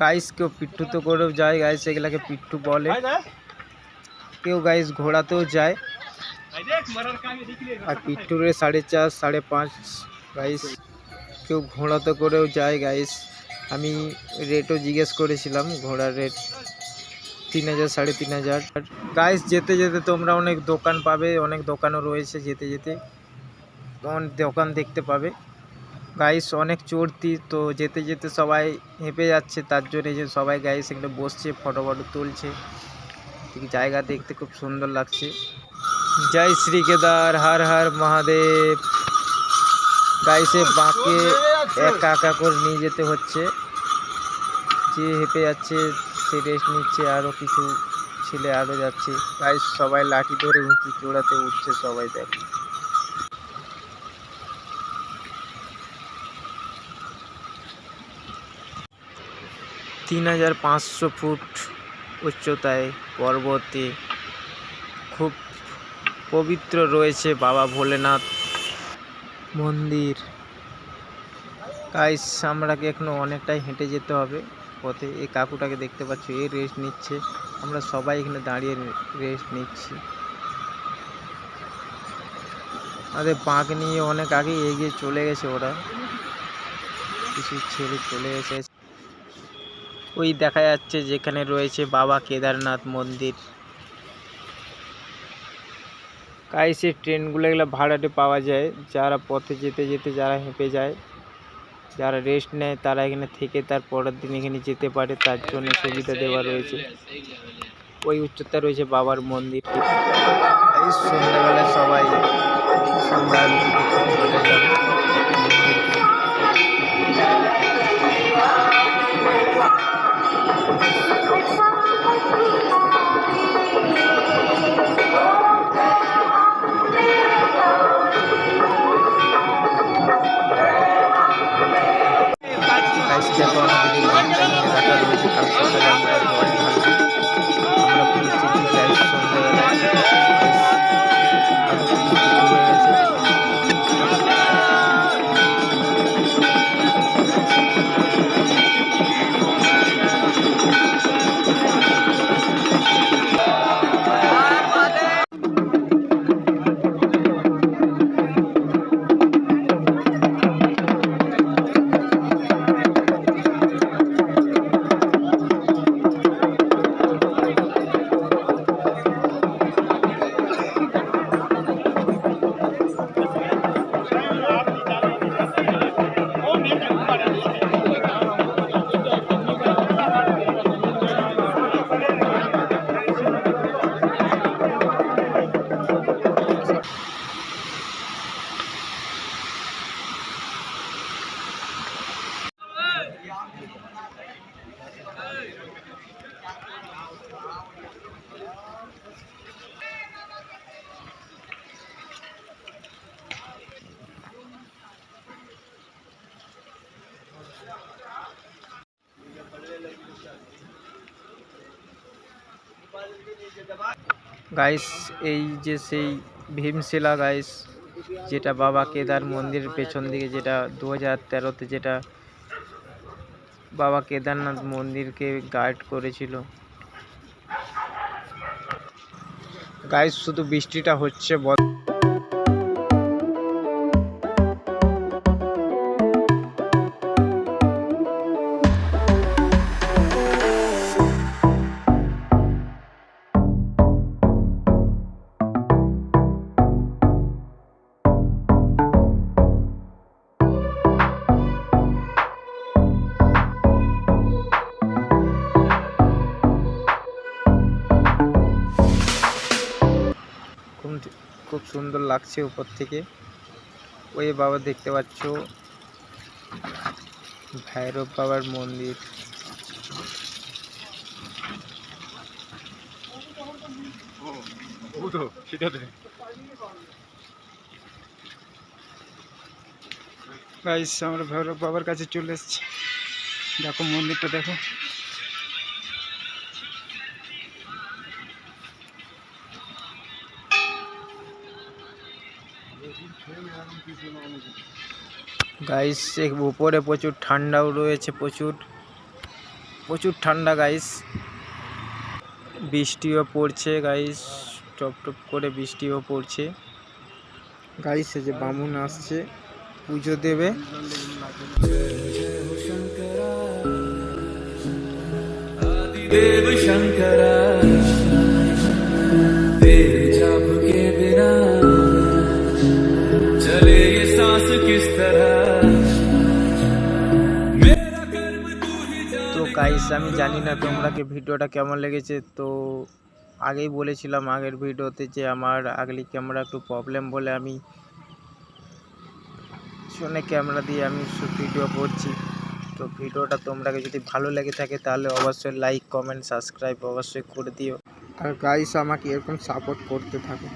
Guys কেউ পিট্টুতে করেও যায় গাইস, এগুলাকে পিট্টু বলে। কেউ গাইস ঘোড়াতেও যায়, আর পিট্টুরে 4.5 5.5 গাইস। কেউ ঘোড়াতে করেও যায় গাইস। আমি রেটও জিজ্ঞেস করেছিলাম, ঘোড়ার রেট 3000 3,500 গাইস। যেতে যেতে তোমরা অনেক দোকান পাবে, অনেক দোকানও রয়েছে, যেতে যেতে অনেক দোকান দেখতে পাবে গাইস। অনেক চড়তি তো, যেতে যেতে সবাই হেঁপে যাচ্ছে, তার জন্য যে সবাই গাইস এখানে বসছে, ফটো ফটো তুলছে। জায়গা দেখতে খুব সুন্দর লাগছে। জয় শ্রী কেদার, হর হর মহাদেব। গাইসে বাঁকে একা একা করে নিয়ে যেতে হচ্ছে, যে হেঁপে যাচ্ছে সে রেস্ট নিচ্ছে, আরও কিছু ছেলে আরও যাচ্ছে গাইস। সবাই লাঠি ধরে উঁচু চূড়াতে উঠছে সবাই, দেখো। তিন 3500 ফুট উচ্চতায় পর্বতে খুব পবিত্র রয়েছে বাবা ভোলেনাথ মন্দির গাইস। আমরাকে এখনো অনেকটাই হেঁটে যেতে হবে পথে। এই কাকুটাকে দেখতে পাচ্ছ, এই রেস্ট নিচ্ছে, আমরা সবাই এখানে দাঁড়িয়ে রেস্ট নিচ্ছি। আমাদের বাঁক নিয়ে অনেক আগে এগিয়ে চলে গেছে ওরা, কিছু ছেড়ে চলে গেছে। ওই দেখা যাচ্ছে যেখানে রয়েছে বাবা কেদারনাথ মন্দির গাইস। এই ট্রেনগুলো এগুলো ভাড়াটে পাওয়া যায়, যারা পথে যেতে যেতে যারা হেঁপে যায়, যারা রেস্ট নেয় তারা এখানে থেকে তার পরের দিন এখানে যেতে পারে, তার জন্য সুবিধা দেওয়া রয়েছে। ওই উচ্চতা রয়েছে বাবার মন্দির। এই সন্ধ্যাবেলায় সবাই সন্ধ্যা আরতি দেখতে চলে যাবে মন্দিরকে। দেখো আমাদের লঙ্কা নিয়ে রাখা রয়েছে, কাল সকালে আমরা জল ঢালবো। আমরা পৌঁছেছি গাইস সন্ধ্যাবেলায়, আরো কিছু কিছু হয়ে গেছে। গাইস এই যে সেই ভীমশিলা গাইস, যেটা বাবা কেদার মন্দিরের পেছন দিকে, যেটা 2013-তে যেটা বাবা কেদারনাথ মন্দিরকে গাইড করেছিল গাইস। শুধু বৃষ্টিটা হচ্ছে খুব সুন্দর লাগছে উপর থেকে। ওই বাবা দেখতে পাচ্ছ ভৈরব বাবার মন্দির। গাইস আমরা ভৈরব বাবার কাছে চলে এসেছি, দেখো মন্দিরটা দেখো। গাইস উপরে প্রচুর ঠান্ডাও রয়েছে, প্রচুর ঠান্ডা গাইস। বৃষ্টিও পড়ছে গাইস, টপ টপ করে বৃষ্টিও পড়ছে গাইস। এই যে বামুন আসছে পুজো দেবে। देव शंकरा तेरे जाप के बिना चले ये सांस किस तरह मेरा कर्म तू ही जाने। তো গাইস আমি জানি না তোমরা কি ভিডিওটা কেমন লেগেছে। তো আগেই বলেছিলাম আগের ভিডিওতে যে আমার আগলি ক্যামেরা একটু প্রবলেম বলে আমি ফোনে ক্যামেরা দিয়ে আমি ভিডিও করছি। তো ভিডিওটা তোমরা যদি ভালো লেগে থাকে তাহলে অবশ্যই লাইক কমেন্ট সাবস্ক্রাইব অবশ্যই করে দিও। আর গাইস আমাকে এরকম সাপোর্ট করতে থাকো।